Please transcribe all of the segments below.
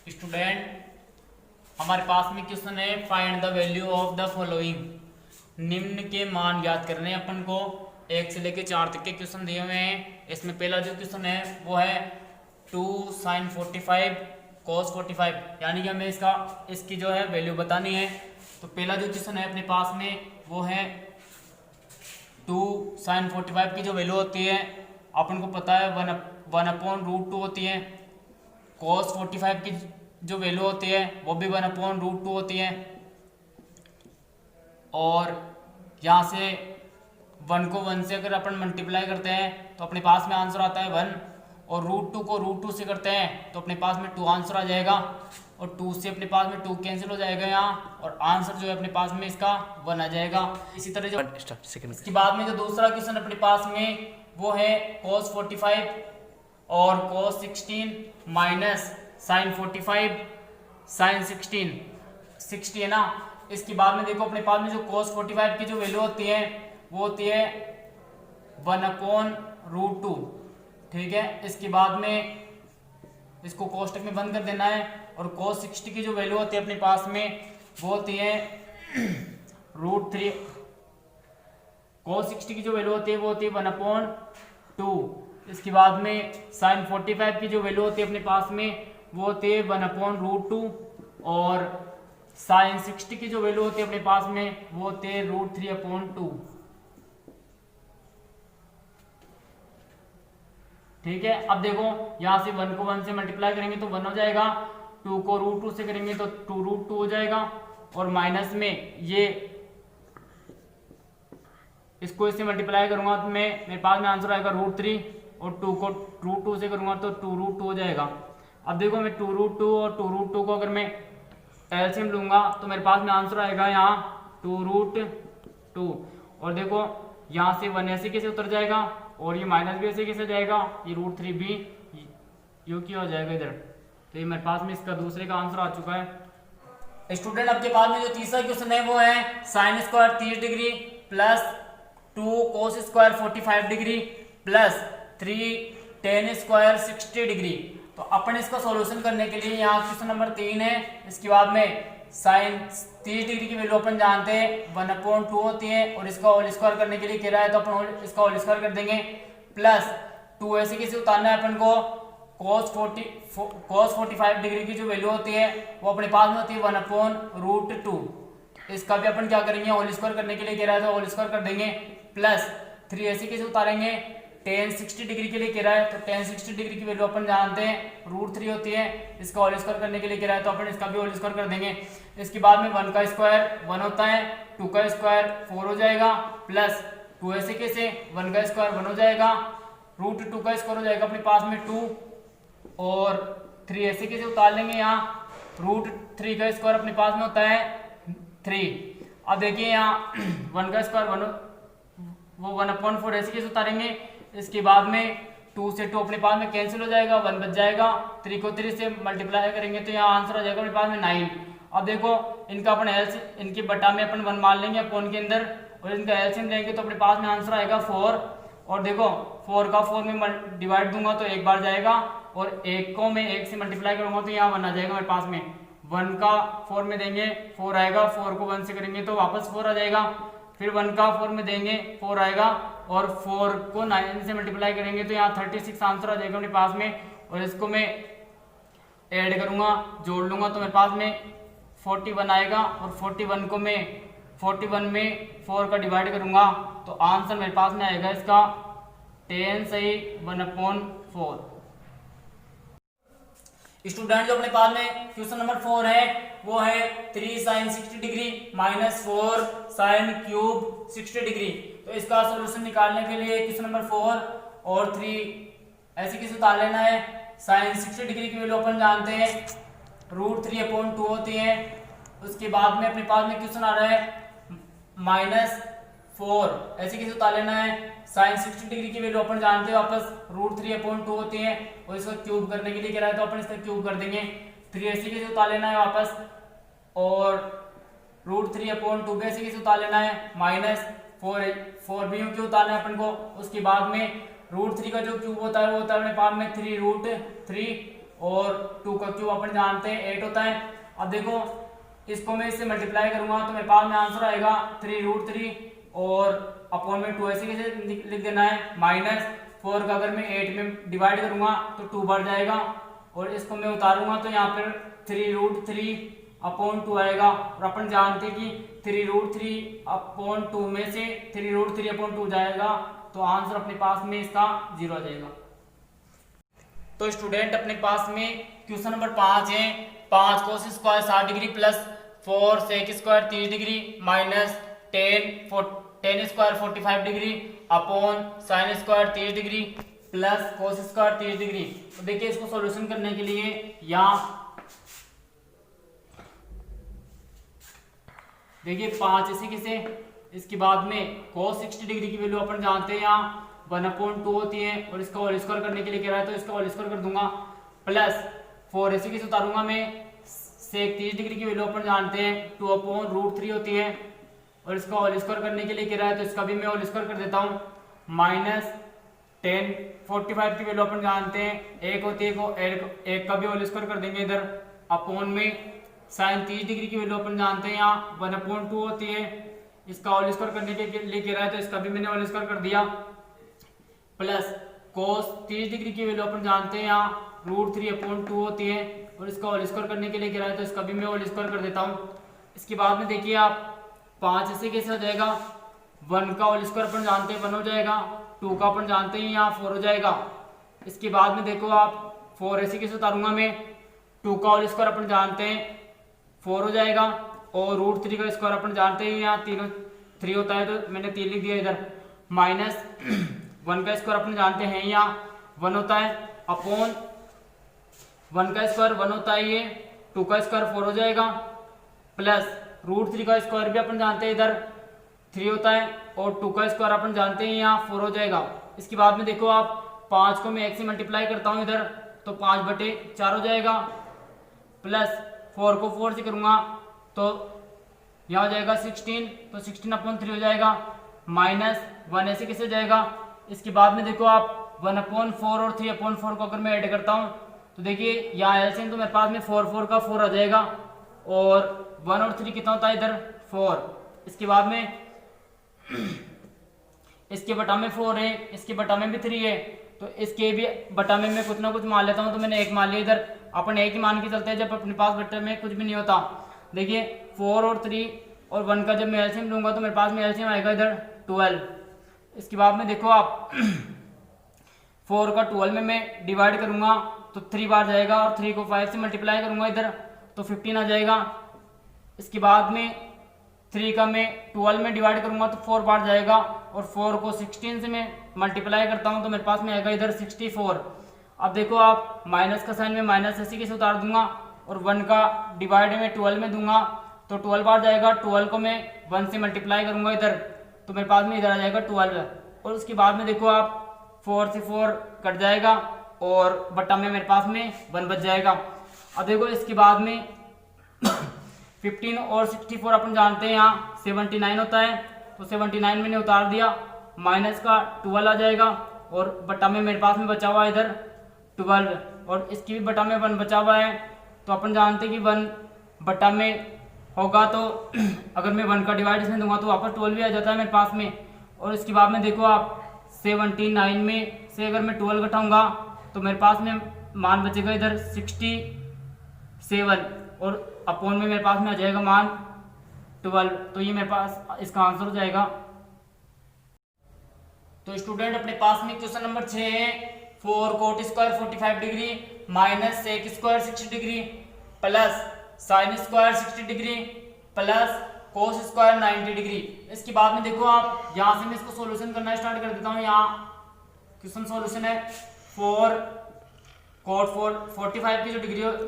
Student हमारे पास में question है find the value of the following. निम्न के मान ज्ञात करने हैं अपन को। 1 से लेकर 4 तक के क्वेश्चन दिए हुए हैं। इसमें पहला जो क्वेश्चन है वो है 2 sin 45 cos 45, यानी कि हमें इसकी जो है वैल्यू बतानी है। तो पहला जो क्वेश्चन है अपने पास में वो है 2 sin 45 की जो वैल्यू होती है अपन को पता है 1/√2 होती है। cos 45 की जो वैल्यू होती है वो भी 1/√2 होती है। और यहाँ से 1 को 1 से अगर अपन मल्टीप्लाई करते हैं तो अपने पास में आंसर आता है 1, और √2 को √2 से करते हैं तो अपने पास में 2 आंसर आ जाएगा, और 2 से अपने पास में 2 कैंसिल हो जाएगा यहाँ, और आंसर जो है अपने पास में इसका 1 आ जाएगा। इसी तरह जो इसके बाद में जो दूसरा क्वेश्चन अपने पास में वो है cos 45 और cos 16 माइनस sin 45 sin 60 है ना। इसके बाद में देखो अपने पास में जो cos 45 की जो वैल्यू होती है वो होती है 1/√2, ठीक है। इसके बाद में इसको कोष्टक में बंद कर देना है, और cos 60 की जो वैल्यू होती है अपने पास में वो होती है √3। cos 60 की जो वैल्यू होती है वो होती है 1/2। इसके बाद में sin 45 की जो वैल्यू होती है अपने पास में वो होती है 1/√2, और sin 60 की जो वैल्यू होती है अपने पास में वो होती है √3/2, ठीक है। अब देखो यहां से 1 को 1 से मल्टीप्लाई करेंगे तो 1 हो जाएगा, 2 को √2 से करेंगे तो 2√2 हो जाएगा, और माइनस में ये इसको इससे मल्टीप्लाई करूंगा तो मेरे पास में आंसर आएगा √3, और 2 को √2 से करूंगा तो 2√2 हो जाएगा। अब देखो मैं 2√2 और 2√2 को अगर मैं एलसीएम लूंगा तो मेरे पास में आंसर आएगा यहाँ 2√2, और देखो यहाँ से 1 ऐसे कैसे उतर जाएगा, और ये माइनस भी ऐसे कैसे जाएगा, ये √3 भी यू की हो जाएगा इधर। तो ये मेरे पास में इसका दूसरे का आंसर आ चुका है। स्टूडेंट आपके पास में जो तीसरा क्वेश्चन है वो है sin square 30 degree plus 2 cos square 45 degree plus 3 tan square 60 degree. तो अपन इसका सॉल्यूशन करने के लिए यहाँ क्वेश्चन नंबर 3 है। इसके बाद में sin 30 डिग्री की वैल्यू अपन जानते हैं 1/2 होती है, और इसका होल स्क्वायर करने के लिए कह रहा है तो अपन इसका होल स्क्वायर कर देंगे, प्लस 2 ऐसे कैसे उतारना है अपन को, cos 45 डिग्री की जो वैल्यू होती है वो अपने पास में होती है 1/√2। इसका भी अपन क्या करेंगे, होल स्क्वायर करने के लिए कह रहा है तो होल स्क्वायर कर देंगे, प्लस 3 ऐसे कैसे उतारेंगे, tan 60 डिग्री के लिए कह रहा है तो tan 60 डिग्री की वैल्यू अपन जानते हैं √3 होती है। इसका होल स्क्वायर करने के लिए कह रहा है तो अपन इसका भी होल स्क्वायर कर देंगे। इसके बाद में 1 का स्क्वायर 1 होता है, 2 का स्क्वायर 4 हो जाएगा, प्लस 2 ऐसे कैसे 1 का स्क्वायर 1 हो जाएगा, √2 का स्क्वायर हो जाएगा अपने पास में 2, और 3 ऐसे कैसे उतार लेंगे यहाँ, √3 का स्क्वायर अपने पास में होता है 3। अब देखिए यहाँ 1 का स्क्वायर 1 वो 1/4 ऐसे कैसे उतारेंगे। इसके बाद में 2 से 2 अपने पास में कैंसिल हो जाएगा, 1 बच जाएगा, 3 को 3 से मल्टीप्लाई करेंगे तो यहाँ आंसर आ जाएगा अपने पास में 9। अब देखो इनका अपन इनके बटा में अपन 1 मान लेंगे अपॉन के अंदर, और इनका एलसीएम लेंगे तो अपने पास में आंसर आएगा 4। और देखो 4 का 4 में डिवाइड दूंगा तो 1 बार जाएगा, और 1 को मैं 1 से मल्टीप्लाई करूंगा तो यहाँ 1 आ जाएगा मेरे पास में। 1 का 4 में देंगे 4 आएगा, 4 को 1 से करेंगे तो वापस 4 आ जाएगा, फिर 1 का 4 में देंगे 4 आएगा, और 4 को 9 से मल्टीप्लाई करेंगे तो यहाँ 36 आंसर आ जाएगा अपने पास में। और इसको मैं ऐड करूंगा, जोड़ लूंगा तो मेरे पास में 41 आएगा, और 41 को मैं 41 में 4 का डिवाइड करूंगा तो आंसर मेरे पास में आएगा इसका 10 सही 1/4। स्टूडेंट जो अपने पास में क्वेश्चन नंबर 4 है वो है 3 sin 60 degree minus 4 sin cube 60 degree. तो इसका सॉल्यूशन निकालने के लिए क्वेश्चन नंबर 4 और 3 ऐसे कैसे उतार लेना है। sin 60 डिग्री की वैल्यू अपन जानते हैं √3/2 होती है। उसके बाद में अपने पास में क्वेश्चन आ रहा है -4 ऐसे कैसे उतार लेना है। sin 60 डिग्री की वैल्यू अपन जानते हैं वापस √3/2 होती है, और इसको क्यूब करने के लिए कह रहा है तो अपन इसका क्यूब कर देंगे। 3 ऐसे कैसे उतार लेना है वापस, और √3/2 भी ऐसे कैसे उतार लेना है, -4 भी क्यों उतारना है अपन को। उसके बाद में √3 का जो क्यूब होता है वो होता है अपने पास में 3√3, और 2 का क्यूब अपन जानते हैं 8 होता है। अब देखो इसको मैं इससे मल्टीप्लाई करूंगा तो मेरे पास में आंसर आएगा 3√3 और अपॉन में 2 ऐसे कैसे लिख देना है माइनस 4 का अगर मैं 8 में डिवाइड करूंगा तो 2 बढ़ जाएगा और इसको मैं उतारूंगा तो यहाँ पर 3√3 अपॉन 2 आएगा और अपन जानते हैं कि 3√3 अपॉन 2 में से 3√3 अपॉन 2 जाएगा तो आंसर अपने पास में इसका 0 आ जाएगा। तो स्टूडेंट अपने पास में क्वेश्चन नंबर 5 है 5 cos square 60 degree plus 4 sec square 30 degree minus 10 square 45 degree upon sin square 30 degree plus cos square 30 degree. तो देखिए इसको सॉल्यूशन करने के लिए यहाँ देखिए 5 ऐसे कैसे, इसके बाद में cos 60 डिग्री की वैल्यू अपन जानते हैं यहाँ 1/2 होती है और इसका होल स्क्वायर करने के लिए कह रहा है तो इसका होल स्क्वायर कर दूंगा प्लस 4 ऐसे कैसे उतारूंगा मैं sec 30 डिग्री की वैल्यू अपन जानते हैं 2/√3 होती है और इसका होल स्क्वायर करने के लिए कह रहा है तो इसका भी मैं होल स्क्वायर कर देता हूँ माइनस 10 45 की वैल्यू अपन जानते हैं 1 होती है को एक का भी होल स्क्वायर कर देंगे इधर अपॉन में sin 30 डिग्री की वैल्यू अपन जानते हैं यहाँ 1/2 होती है, इसका होल स्क्वायर करने के लिए कह रहा है तो इसका भी मैंने होल स्क्वायर कर दिया प्लस cos 30 डिग्री की वैल्यू अपन जानते हैं यहाँ √3/2 होती है और इसका होल स्क्वायर करने के लिए कह रहा है तो इसका भी मैं होल स्क्वायर कर देता हूँ। इसके बाद में देखिए आप 5 ऐसे कैसे हो जाएगा 1 का होल स्क्वायर अपन जानते हैं 1 हो जाएगा 2 का अपन जानते हैं यहाँ 4 हो जाएगा। इसके बाद में देखो आप 4 ऐसे कैसे उतारूंगा मैं 2 का होल स्क्वायर अपन जानते हैं 4 हो जाएगा और √3 का स्क्वायर अपन जानते हैं यहाँ 3 होता है तो मैंने 3 लिख दिया इधर माइनस 1 का स्क्वायर अपन जानते हैं यहाँ 1 होता है अपॉन 1 का स्क्वायर 1 होता है ये 2 का स्क्वायर 4 हो जाएगा प्लस √3 का स्क्वायर भी अपन जानते हैं इधर 3 होता है और 2 का स्क्वायर अपन जानते हैं यहाँ 4 हो जाएगा। इसके बाद में देखो आप 5 को मैं 1 से मल्टीप्लाई करता हूँ इधर तो 5/4 हो जाएगा प्लस 4 को 4 से करूँगा तो यहाँ हो जाएगा 16 तो 16/3 हो जाएगा माइनस 1 ऐसे कैसे जाएगा। इसके बाद में देखो आप 1/4 और 3/4 को अगर मैं ऐड करता हूँ तो देखिए यहाँ एलसीएम तो मेरे पास में 4 का 4 आ जाएगा और 1 और 3 कितना होता है इधर 4। इसके बाद में इसके बटा में 4 है इसके बटा में भी 3 है तो इसके भी बटा में मैं कुछ ना कुछ मान लेता हूँ तो मैंने 1 मान लिया इधर अपन 1 ही मान के चलते हैं जब अपने पास बटे में कुछ भी नहीं होता। देखिए 4 और 3 और 1 का जब मैं एलसीएम लूंगा तो मेरे पास में एलसीएम आएगा इधर 12। इसके बाद में देखो आप 4 का 12 में मैं डिवाइड करूंगा तो 3 बार जाएगा और 3 को 5 से मल्टीप्लाई करूंगा इधर तो 15 आ जाएगा। इसके बाद में 3 का मैं 12 में डिवाइड करूंगा तो 4 बार जाएगा और 4 को 16 से मैं मल्टीप्लाई करता हूं तो मेरे पास में आएगा इधर 64। अब देखो आप माइनस का साइन में माइनस ऐसे कैसे उतार दूंगा और 1 का डिवाइड में 12 में दूंगा तो 12 बार जाएगा 12 को मैं 1 से मल्टीप्लाई करूंगा इधर तो मेरे पास में इधर आ जाएगा 12 और उसके बाद में देखो आप 4 से 4 कट जाएगा और बटा में मेरे पास में 1 बच जाएगा। अब देखो इसके बाद में 15 और 64 अपन जानते हैं यहाँ 79 होता है तो 79 मैंने उतार दिया माइनस का 12 आ जाएगा और बटा में मेरे पास में बचा हुआ है इधर 12 और इसकी भी बटा में 1 बचा हुआ है तो अपन जानते हैं कि 1 बटा में होगा तो अगर मैं 1 का डिवाइड इसमें दूंगा तो वापस 12 भी आ जाता है मेरे पास में। और इसके बाद में देखो आप 79 में से अगर मैं 12 घटाऊंगा तो मेरे पास में मान बचेगा इधर 67 और अपॉन में मेरे पास में आ जाएगा मान 12 तो ये मेरे पास इसका आंसर हो जाएगा। तो स्टूडेंट अपने पास में क्वेश्चन नंबर 6 है 4 cot square 45 degree minus sec square 60 degree plus sin square 60 degree plus cos square 90 degree. इसके बाद में देखो आप यहाँ से मैं इसको सॉल्यूशन करना स्टार्ट कर देता हूँ। यहाँ क्वेश्चन सॉल्यूशन है 4 cot 45 की जो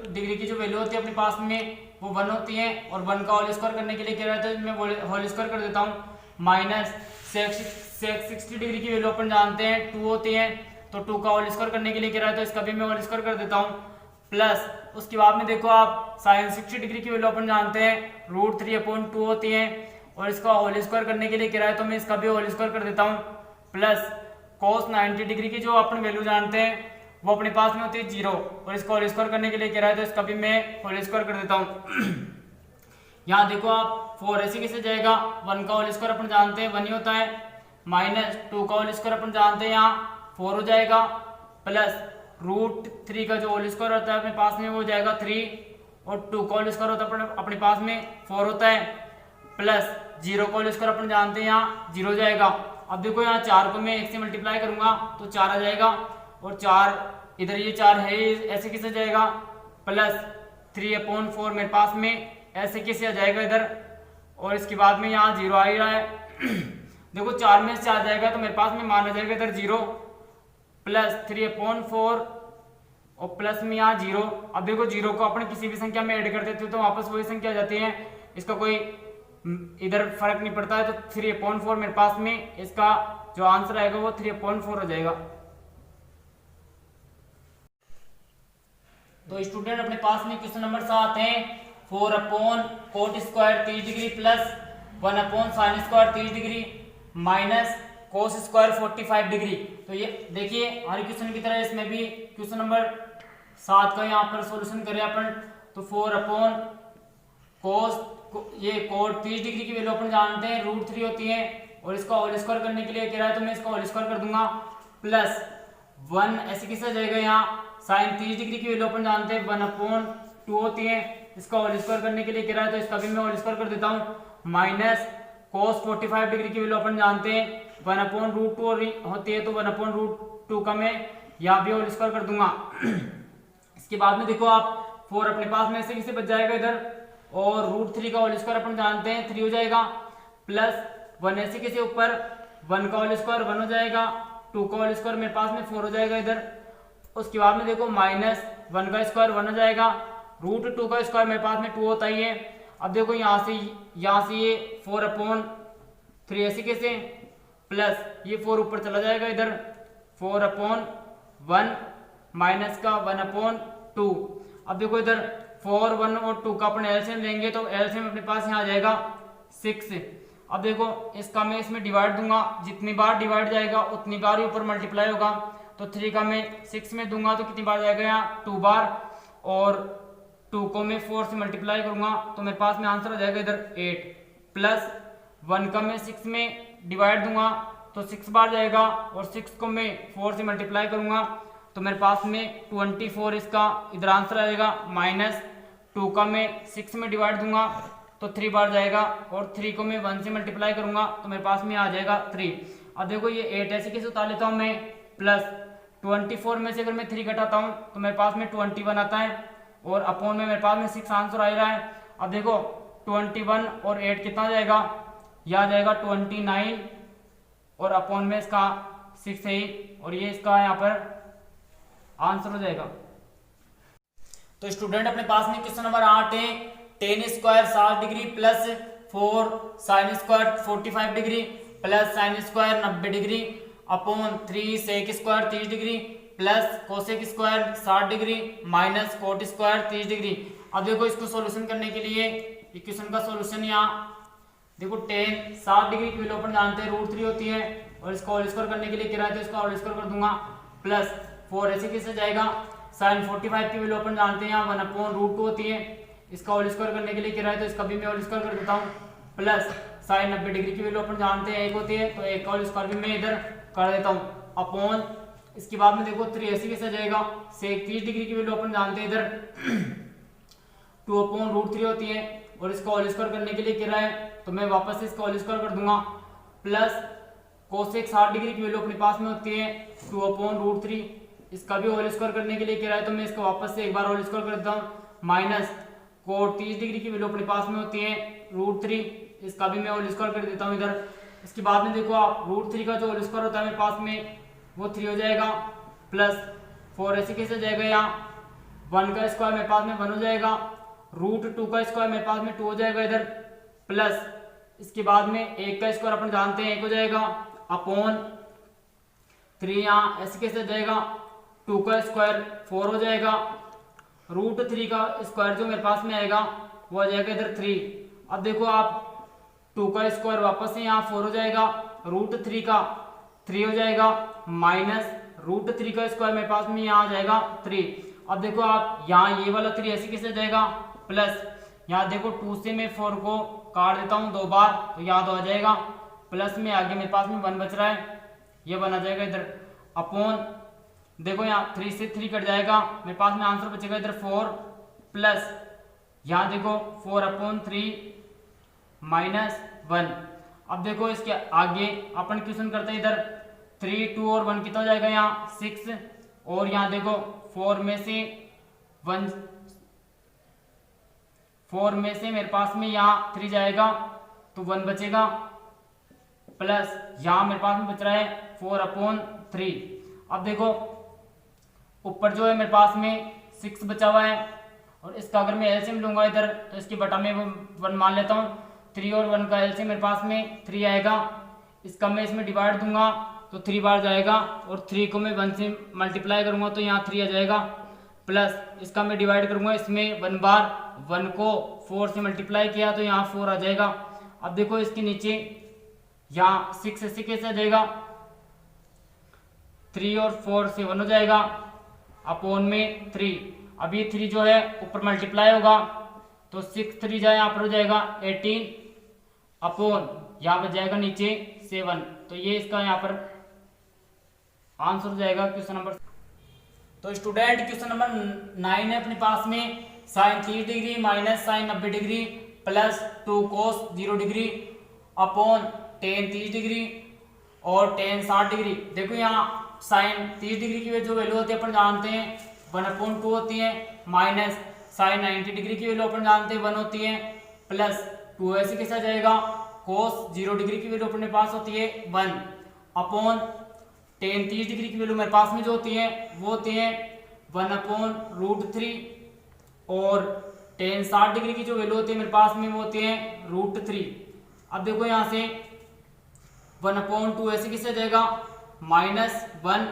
डिग्री की जो वैल्यू होती है अपने पास में वो 1 होती है और 1 का होल स्क्वायर करने के लिए क्या रहता है मैं होल स्क्वायर कर देता हूँ माइनस sec 60 डिग्री की वैल्यू अपन जानते हैं 2 होती है तो 2 का होल स्क्वायर करने के लिए क्या रहता है इसका भी मैं होल स्क्वायर कर देता हूँ प्लस उसके बाद में देखो आप sin 60 डिग्री की वैल्यू अपन जानते हैं √3/2 होती है और इसका होल स्क्वायर करने के लिए क्या है तो मैं इसका भी होल स्क्वायर कर देता हूँ प्लस cos 90 डिग्री की जो अपन वैल्यू जानते हैं वो अपने पास में होती है 0 और इसका होल स्क्वायर करने के लिए कह रहा है तो इसका भी मैं होल स्क्वायर कर देता हूँ। यहाँ देखो आप 4 ऐसे कैसे जाएगा, 1 का होल स्क्वायर अपन जानते हैं 1 ही होता है, माइनस 2 का होल स्क्वायर अपन जानते हैं यहाँ 4 हो जाएगा, प्लस रूट 3 का जो होल स्क्वायर होता है अपने पास में वो हो जाएगा 3 और 2 का होल स्क्वायर होता है अपने पास में 4 होता है, प्लस 0 का होल स्क्वायर अपन जानते हैं यहाँ 0 जाएगा। अब देखो यहाँ 4 को मैं 1 से मल्टीप्लाई करूंगा तो 4 आ जाएगा और 4 इधर ये 4 है ऐसे कैसे जाएगा, प्लस 3/4 मेरे पास में ऐसे कैसे आ जाएगा इधर, और इसके बाद में यहाँ 0 आ ही रहा है। देखो 4 में से आ जाएगा तो मेरे पास में मान आ जाएगा इधर 0 प्लस 3/4 और प्लस में यहाँ 0। अब देखो 0 को अपन किसी भी संख्या में ऐड कर देते तो वापस वही संख्या आ जाती है, इसका कोई इधर फर्क नहीं पड़ता है। तो 3/4 मेरे पास में इसका जो आंसर आएगा वो 3/4 हो जाएगा। तो स्टूडेंट अपने पास में क्वेश्चन नंबर 7 है 4/cot square 30 degree plus 1/sin square 30 degree minus cos square 45 degree. तो ये देखिए हर क्वेश्चन की तरह इसमें भी क्वेश्चन नंबर 7 का यहाँ पर सॉल्यूशन करें अपन। तो 4/cos ये cot 30 डिग्री की वैल्यू अपन जानते हैं √3 होती है और इसका होल स्क्वायर करने के लिए कह रहा है तो मैं इसका होल स्क्वायर कर दूंगा, प्लस 1 ऐसे कैसे जाएगा, यहाँ sin 30 डिग्री की वैल्यू अपन जानते हैं 1/2 होती है, इसका होल स्क्वायर करने के लिए कह रहा है तो इसका भी मैं होल स्क्वायर कर देता हूँ, माइनस cos 45 डिग्री की वैल्यू अपन जानते हैं 1/√2 होती है तो 1/√2 का मैं यहाँ भी होल स्क्वायर कर दूंगा। इसके बाद में देखो आप 4 अपने पास में ऐसे कैसे बच जाएगा इधर, और √3 का होल स्क्वायर अपन जानते हैं 3 हो जाएगा, प्लस 1 ऐसे कैसे ऊपर 1 का होल स्क्वायर 1 हो जाएगा, 2 का होल स्क्वायर मेरे पास में 4 हो जाएगा इधर। उसके बाद में देखो माइनस 1 का स्क्वायर 1 हो जाएगा, √2 का स्क्वायर मेरे पास में 2 होता ही है। अब देखो यहाँ से ये 4/3 ऐसे कैसे, प्लस ये 4 ऊपर चला जाएगा इधर 4/1 माइनस का 1/2। अब देखो इधर 4, 1 और 2 का अपन एलसीएम लेंगे तो एलसीएम अपने पास यहाँ आ जाएगा 6। अब देखो इसका मैं इसमें डिवाइड दूंगा, जितनी बार डिवाइड जाएगा उतनी बार ही ऊपर मल्टीप्लाई होगा। तो 3 का मैं 6 में दूंगा तो कितनी बार जाएगा यहाँ 2 बार, और 2 को मैं 4 से मल्टीप्लाई करूंगा तो मेरे पास में आंसर आ जाएगा इधर 8, प्लस 1 का मैं 6 में डिवाइड दूंगा तो 6 बार जाएगा, और 6 को मैं 4 से मल्टीप्लाई करूंगा तो मेरे पास में 24 इसका इधर आंसर आएगा, माइनस 2 का मैं 6 में डिवाइड दूंगा तो 3 बार जाएगा, और 3 को मैं 1 से मल्टीप्लाई करूंगा तो मेरे पास में आ जाएगा 3। अब देखो ये 8 ऐसे कैसे उतार लेता हूँ मैं, प्लस 24 में से अगर मैं 3 घटाता हूँ तो मेरे पास में 21 आता है, और अपॉन में मेरे पास में 6 आंसर आ रहा है। अब देखो 21 और 8 कितना जाएगा, यह आ जाएगा 29 और अपॉन में इसका 6 है, और ये इसका यहाँ पर आंसर हो जाएगा। तो स्टूडेंट अपने पास में क्वेश्चन नंबर 8 है tan square 60 degree plus 4 sin square 45 degree plus sin square 90 degree upon 3 sec square 30 degree plus cosec square 60 degree minus cot square 30 degree. अब देखो इसको सॉल्यूशन करने के लिए इक्वेशन का सॉल्यूशन यहाँ देखो tan 60 डिग्री की वैल्यू अपन जानते हैं √3 होती है, और इसका होल स्क्वायर करने के लिए कह रहा है तो इसका होल स्क्वायर कर दूंगा, प्लस 4 ऐसे कैसे जाएगा, sin 45 की वैल्यू अपन जानते हैं यहाँ 1/√2 होती है, इसका होल स्क्वायर करने के लिए कह रहा है तो इसका भी मैं होल स्क्वायर कर देता हूँ, प्लस sin 90 डिग्री की वैल्यू अपन जानते हैं 1 होती है तो 1 का होल स्क्वायर भी मैं इधर कर देता हूँ, अपॉन इसके बाद में देखो 3 ऐसे कैसे जाएगा, sec 30 डिग्री की वैल्यू अपन जानते हैं इधर 2/√3 होती है, और इसका होल स्क्वायर करने के लिए कह रहा है तो मैं वापस से इसका होल स्क्वायर कर दूंगा, प्लस कोसेक 60 डिग्री की वैल्यू अपने पास में होती है 2/√3, इसका भी होल स्क्वायर करने के लिए कह रहा है तो मैं इसका वापस से एक बार होल स्क्वायर कर देता हूँ, माइनस कोट 30 डिग्री की वैल्यू अपने पास में होती है √3, इसका भी मैं होल स्क्वायर कर देता हूँ इधर। इसके बाद में देखो आप √3 का जो होल स्क्वायर होता है मेरे पास में वो 3 हो जाएगा, प्लस 4 ऐसे कैसे जाएगा, यहाँ 1 का स्क्वायर मेरे पास में 1 हो जाएगा, √2 का स्क्वायर मेरे पास में 2 हो जाएगा इधर, प्लस इसके बाद में 1 का स्क्वायर अपन जानते हैं 1 हो जाएगा, अपॉन 3 यहाँ ऐसे कैसे जाएगा, 2 का स्क्वायर 4 हो जाएगा, √3 का स्क्वायर जो मेरे पास में आएगा वो आ जाएगा इधर 3। अब देखो आप 2 का स्क्वायर वापस से यहाँ 4 हो जाएगा, √3 का 3 हो जाएगा, माइनस रूट 3 का स्क्वायर मेरे पास में यहाँ आ जाएगा 3। अब देखो आप यहाँ ये वाला 3 ऐसे कैसे जाएगा प्लस, यहाँ देखो 2 से मैं 4 को काट देता हूँ 2 बार तो याद आ जाएगा, प्लस में आगे मेरे पास में 1 बच रहा है, ये बन आ जाएगा इधर अपॉन, देखो यहाँ 3 से 3 कट जाएगा, मेरे पास में आंसर बचेगा इधर 4 प्लस, यहाँ देखो 4/3 -1। अब देखो इसके आगे अपन क्वेश्चन करते हैं, इधर 3 2 और 1 कितना हो जाएगा यहाँ 6, और यहाँ देखो 4 में से 1, 4 में से मेरे पास में यहाँ 3 जाएगा तो 1 बचेगा, प्लस यहाँ मेरे पास में बच रहा है 4/3। अब देखो ऊपर जो है मेरे पास में 6 बचा हुआ है, और इसका अगर मैं एलसीएम लूंगा इधर तो इसके बटा में 1 मान लेता हूँ, 3 और 1 का एलसीएम मेरे पास में 3 आएगा, इसका मैं इसमें डिवाइड दूंगा तो 3 बार जाएगा, और 3 को मैं 1 से मल्टीप्लाई करूंगा तो यहाँ 3 आ जाएगा, प्लस इसका मैं डिवाइड करूंगा इसमें 1 बार, 1 को 4 से मल्टीप्लाई किया तो यहाँ 4 आ जाएगा। अब देखो इसके नीचे यहाँ 6 ऐसे कैसे आ जाएगा, 3 और 4 से 1 हो जाएगा अपॉन में 3। अब ये 3 जो है ऊपर मल्टीप्लाई होगा तो 6 3 जाए यहाँ पर हो जाएगा 18 अपॉन यहाँ पर जाएगा नीचे 7, तो ये इसका यहाँ पर आंसर हो जाएगा क्वेश्चन नंबर। तो स्टूडेंट क्वेश्चन नंबर 9 है अपने पास में, sin 30 degree minus sin 90 degree plus 2 cos 0 degree upon tan 30 degree और tan 60 डिग्री। देखो यहाँ sin 30 डिग्री की जो वैल्यू होती है अपन जानते हैं 1/2 होती है, माइनस sin 90 डिग्री की वैल्यू अपन जानते हैं 1 होती है, प्लस 2 ऐसे कैसे आ जाएगा, cos 0 डिग्री की वैल्यू अपने पास होती है 1 अपॉन tan 30 डिग्री की वैल्यू मेरे पास में जो होती है वो होती है 1/√3, और tan 60 डिग्री की जो वैल्यू होती है मेरे पास में वो होती है √3। अब देखो यहाँ से 1/2 ऐसे कैसे आ जाएगा, -1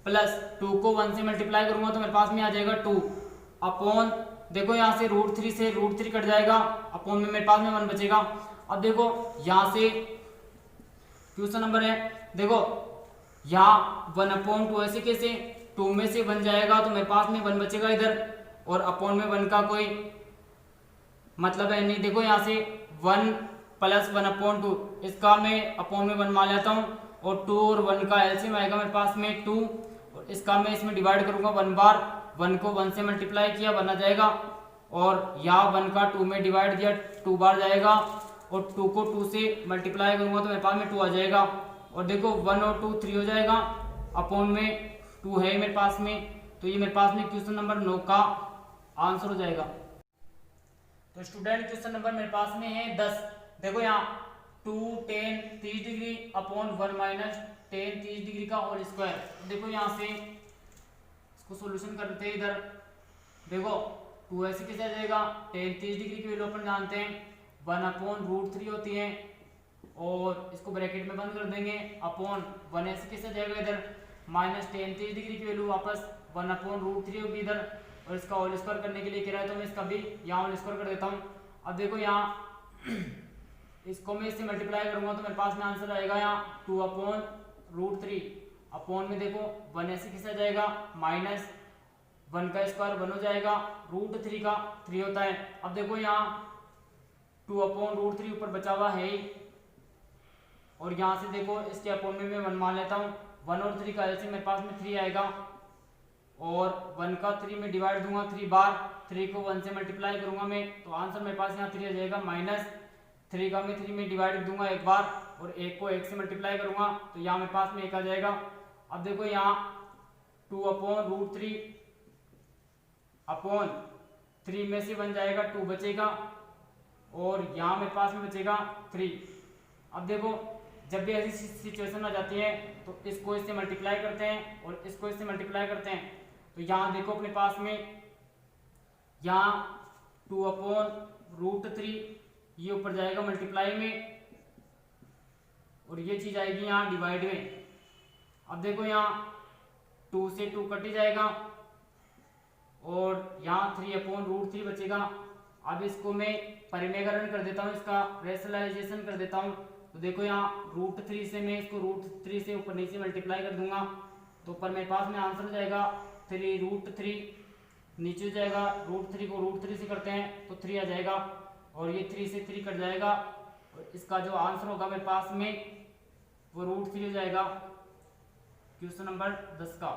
प्लस 2 को 1 से मल्टीप्लाई करूंगा तो मेरे पास में आ जाएगा 2 अपॉन, देखो यहाँ से √3 से √3 कट जाएगा, अपॉन में मेरे पास में 1 बचेगा। अब देखो यहाँ से क्वेश्चन नंबर है, देखो यहाँ 1/2 ऐसे कैसे, 2 में से 1 जाएगा तो मेरे पास में 1 बचेगा इधर, और अपॉन में 1 का कोई मतलब है नहीं। देखो यहाँ से 1 प्लस 1/2, इसका मैं अपॉन में 1 मान लेता हूँ, और 2 और 1 का एलसीएम आएगा मेरे पास में 2, और इसका मैं इसमें डिवाइड करूंगा 1 बार, 1 को 1 से मल्टीप्लाई किया 1 आ जाएगा, और यहाँ 1 का 2 में डिवाइड दिया 2 बार जाएगा, और 2 को 2 से मल्टीप्लाई करूंगा तो मेरे पास में 2 आ जाएगा, और देखो 1 और 2 3 हो जाएगा, अपॉन में 2 है मेरे पास में, तो ये मेरे पास में क्वेश्चन नंबर 9 का आंसर हो जाएगा। तो स्टूडेंट क्वेश्चन नंबर मेरे पास में है 10। देखो यहाँ 2 tan 30 degree upon 1 minus tan 30 degree का होल स्क्वायर। देखो यहाँ से इसको सॉल्यूशन करते हैं, इधर देखो 2 ऐसे कैसे आ जाएगा, tan 30 डिग्री की वैल्यू अपन जानते हैं 1/√3 होती है, और इसको ब्रैकेट में बंद कर देंगे, अपॉन 1 ऐसे कैसे आ जाएगा इधर, माइनस tan 30 डिग्री की वैल्यू वापस 1/√3 होगी इधर, और इसका होल स्क्वायर करने के लिए कह रहा है तो मैं इसका भी यहाँ होल स्क्वायर कर देता हूँ। अब देखो यहाँ इसको मैं इससे मल्टीप्लाई करूंगा तो मेरे पास में आंसर आएगा यहाँ 2/√3 अपॉन में देखो 1 ऐसे कैसे आ जाएगा, माइनस 1 का स्क्वायर 1 हो जाएगा, √3 का 3 होता है। अब देखो यहाँ 2/√3 ऊपर बचा हुआ है ही, और यहाँ से देखो इसके अपॉन में मैं 1 मान लेता हूँ, 1 और 3 का एलसीएम मेरे पास में 3 आएगा, और 1 का 3 में डिवाइड दूंगा 3 बार, 3 को 1 से मल्टीप्लाई करूंगा मैं तो आंसर मेरे पास यहाँ 3 आ जाएगा, माइनस 3 का मैं 3 में डिवाइड दूंगा 1 बार, और 1 को 1 से मल्टीप्लाई करूंगा तो यहाँ मेरे पास में 1 आ जाएगा। अब देखो यहाँ 2/√3 अपॉन 3 में से 1 जाएगा 2 बचेगा, और यहाँ मेरे पास में बचेगा 3। अब देखो जब भी ऐसी सिचुएशन आ जाती है तो इसको इससे मल्टीप्लाई करते हैं और इसको इससे मल्टीप्लाई करते हैं, तो यहाँ देखो अपने पास में यहाँ 2/√3 ये ऊपर जाएगा मल्टीप्लाई में, और ये चीज आएगी यहाँ डिवाइड में। अब देखो यहाँ 2 से 2 कट ही जाएगा, और यहाँ 3/√3 बचेगा। अब इसको मैं परिमेयकरण कर देता हूँ, इसका रेशनलाइजेशन कर देता हूँ, तो देखो यहाँ √3 से मैं इसको √3 से ऊपर नीचे मल्टीप्लाई कर दूंगा तो ऊपर मेरे पास में आंसर हो जाएगा 3√3, नीचे हो जाएगा √3 को √3 से करते हैं तो 3 आ जाएगा और ये 3 से 3 कट जाएगा और इसका जो आंसर होगा मेरे पास में वो √3 हो जाएगा क्वेश्चन नंबर 10 का।